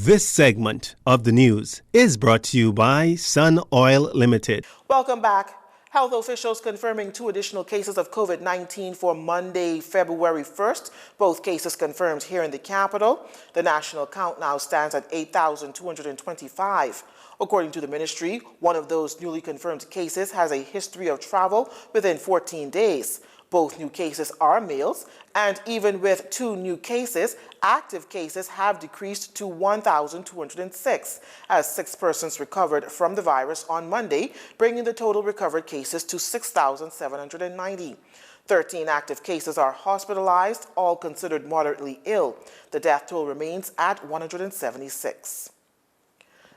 This segment of the news is brought to you by Sun Oil Limited. Welcome back. Health officials confirming 2 additional cases of COVID-19 for Monday, February 1st. Both cases confirmed here in the capital. The national count now stands at 8,225. According to the ministry, one of those newly confirmed cases has a history of travel within 14 days. Both new cases are males, and even with 2 new cases, active cases have decreased to 1,206, as 6 persons recovered from the virus on Monday, bringing the total recovered cases to 6,790. 13 active cases are hospitalized, all considered moderately ill. The death toll remains at 176.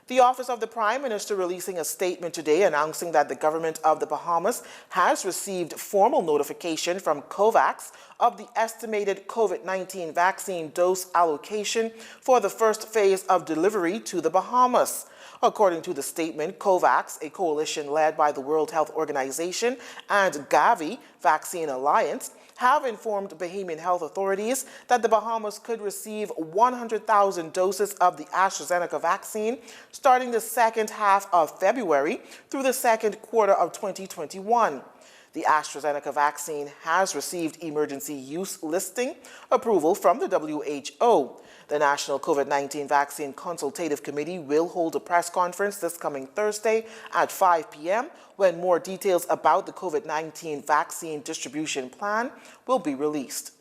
The Office of the Prime Minister releasing a statement today announcing that the government of the Bahamas has received formal notification from COVAX of the estimated COVID-19 vaccine dose allocation for the first phase of delivery to the Bahamas. According to the statement, COVAX, a coalition led by the World Health Organization and Gavi Vaccine Alliance, have informed Bahamian health authorities that the Bahamas could receive 100,000 doses of the AstraZeneca vaccine starting the second half of February through the second quarter of 2021. The AstraZeneca vaccine has received emergency use listing approval from the WHO. The National COVID-19 Vaccine Consultative Committee will hold a press conference this coming Thursday at 5 p.m. when more details about the COVID-19 vaccine distribution plan will be released.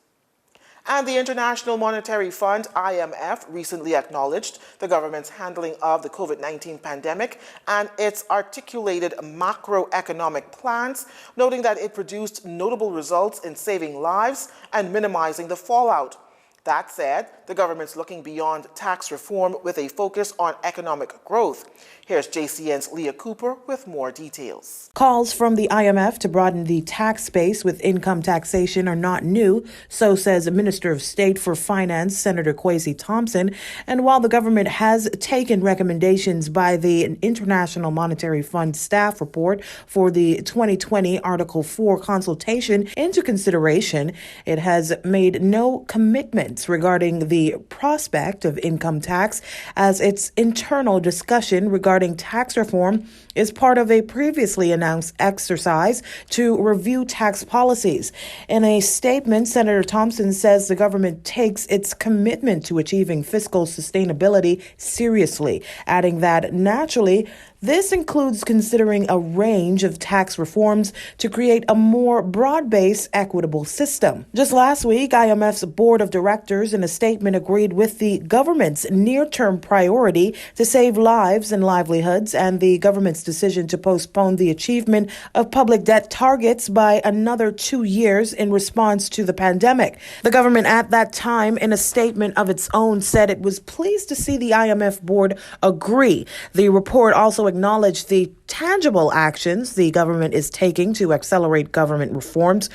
And the International Monetary Fund, IMF, recently acknowledged the government's handling of the COVID-19 pandemic and its articulated macroeconomic plans, noting that it produced notable results in saving lives and minimizing the fallout. That said, the government's looking beyond tax reform with a focus on economic growth. Here's JCN's Leah Cooper with more details. Calls from the IMF to broaden the tax base with income taxation are not new, so says Minister of State for Finance, Senator Kwesi Thompson. And while the government has taken recommendations by the International Monetary Fund staff report for the 2020 Article 4 consultation into consideration, it has made no commitments regarding the prospect of income tax, as its internal discussion regarding tax reform is part of a previously announced exercise to review tax policies. In a statement, Senator Thompson says the government takes its commitment to achieving fiscal sustainability seriously, adding that naturally, this includes considering a range of tax reforms to create a more broad-based, equitable system. Just last week, IMF's board of directors in a statement agreed with the government's near-term priority to save lives and livelihoods and the government's decision to postpone the achievement of public debt targets by another 2 years in response to the pandemic. The government at that time, in a statement of its own, said it was pleased to see the IMF board agree. The report also acknowledged the tangible actions the government is taking to accelerate government reforms,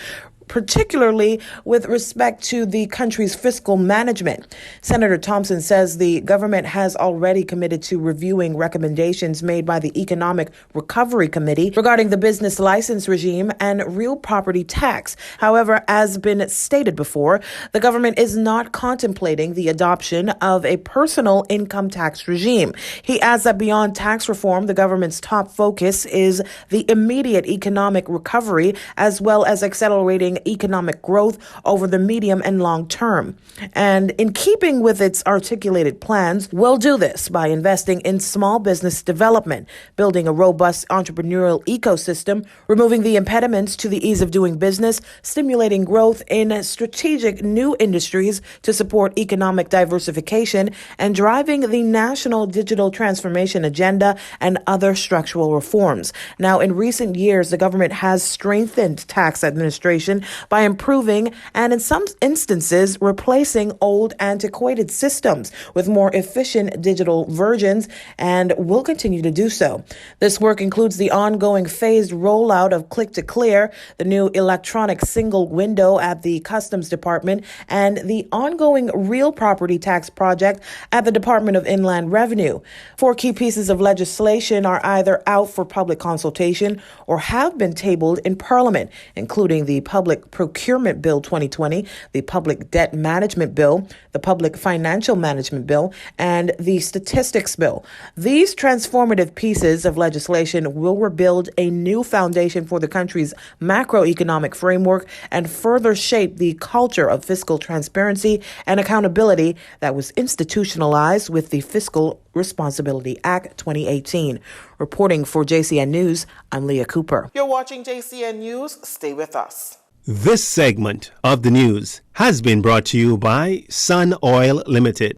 particularly with respect to the country's fiscal management. Senator Thompson says the government has already committed to reviewing recommendations made by the Economic Recovery Committee regarding the business license regime and real property tax. However, as been stated before, the government is not contemplating the adoption of a personal income tax regime. He adds that beyond tax reform, the government's top focus is the immediate economic recovery as well as accelerating economic growth over the medium and long term. And in keeping with its articulated plans, will do this by investing in small business development, building a robust entrepreneurial ecosystem, removing the impediments to the ease of doing business, stimulating growth in strategic new industries to support economic diversification, and driving the national digital transformation agenda and other structural reforms. Now, in recent years, the government has strengthened tax administration by improving and in some instances replacing old antiquated systems with more efficient digital versions and will continue to do so. This work includes the ongoing phased rollout of Click to Clear, the new electronic single window at the Customs Department, and the ongoing real property tax project at the Department of Inland Revenue. 4 key pieces of legislation are either out for public consultation or have been tabled in Parliament, including the Public Public Procurement Bill 2020, the Public Debt Management Bill, the Public Financial Management Bill, and the Statistics Bill. These transformative pieces of legislation will rebuild a new foundation for the country's macroeconomic framework and further shape the culture of fiscal transparency and accountability that was institutionalized with the Fiscal Responsibility Act 2018. Reporting for JCN News, I'm Leah Cooper. You're watching JCN News. Stay with us. This segment of the news has been brought to you by Sun Oil Limited.